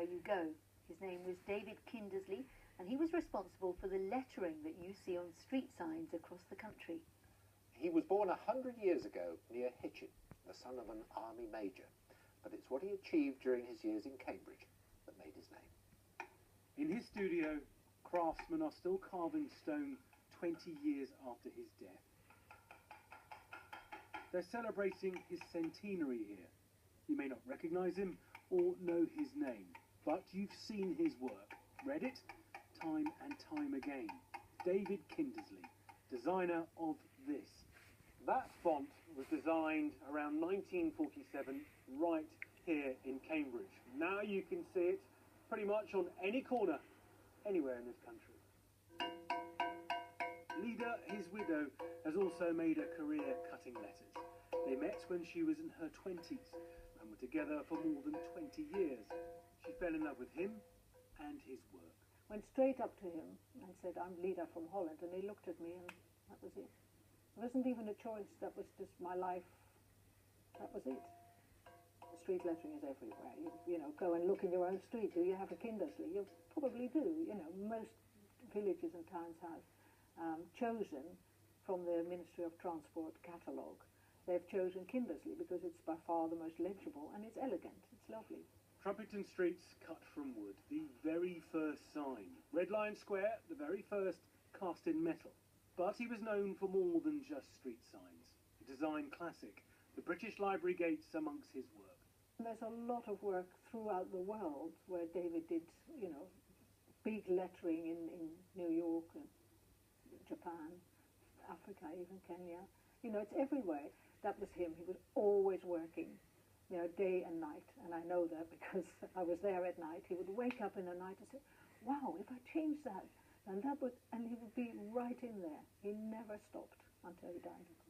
everywhere you go. His name was David Kindersley, and he was responsible for the lettering that you see on street signs across the country. He was born 100 years ago near Hitchin, the son of an army major, but it's what he achieved during his years in Cambridge that made his name. In his studio, craftsmen are still carving stone 20 years after his death. They're celebrating his centenary here. You may not recognise him or know his name, but you've seen his work, read it time and time again. David Kindersley, designer of this. That font was designed around 1947 right here in Cambridge. Now you can see it pretty much on any corner, anywhere in this country. Lida, his widow, has also made a career cutting letters. They met when she was in her 20s and were together for more than 20 years. She fell in love with him and his work. Went straight up to him and said, "I'm Lida from Holland," and he looked at me and that was it. It wasn't even a choice, that was just my life. That was it. Street lettering is everywhere. You know, go and look in your own street. Do you have a Kindersley? You probably do. You know, most villages and towns have chosen from the Ministry of Transport catalogue. They've chosen Kindersley because it's by far the most legible and it's elegant. It's lovely. Trumpington Street's cut from wood, the very first sign. Red Lion Square, the very first cast in metal. But he was known for more than just street signs. A design classic, the British Library gates amongst his work. There's a lot of work throughout the world where David did, you know, big lettering in New York and Japan, Africa, even Kenya. You know, it's everywhere. That was him. He was always working, you know, day and night. And I know that because I was there at night. He would wake up in the night and say, "Wow, if I change that," and that would, and he would be right in there. He never stopped until he died, of course.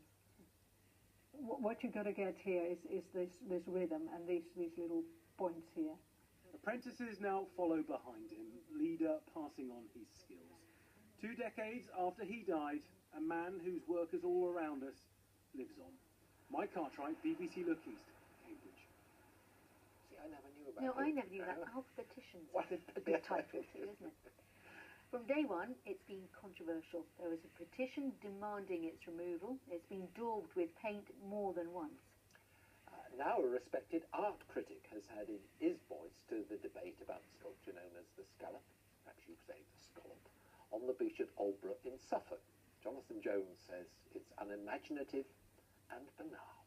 What you've got to get here is this rhythm and these little points here. Apprentices now follow behind him, Lida passing on his skills. 2 decades after he died, a man whose work is all around us lives on. Mike Cartwright, BBC Look East, Cambridge. See, I never knew about No, it. I never knew that. Alphabetician's a good title too, isn't it? From day one, it's been controversial. There was a petition demanding its removal. It's been daubed with paint more than once. Now a respected art critic has added his voice to the debate about the sculpture known as the scallop, perhaps you say the scallop, on the beach at Aldborough in Suffolk. Jonathan Jones says it's unimaginative and banal.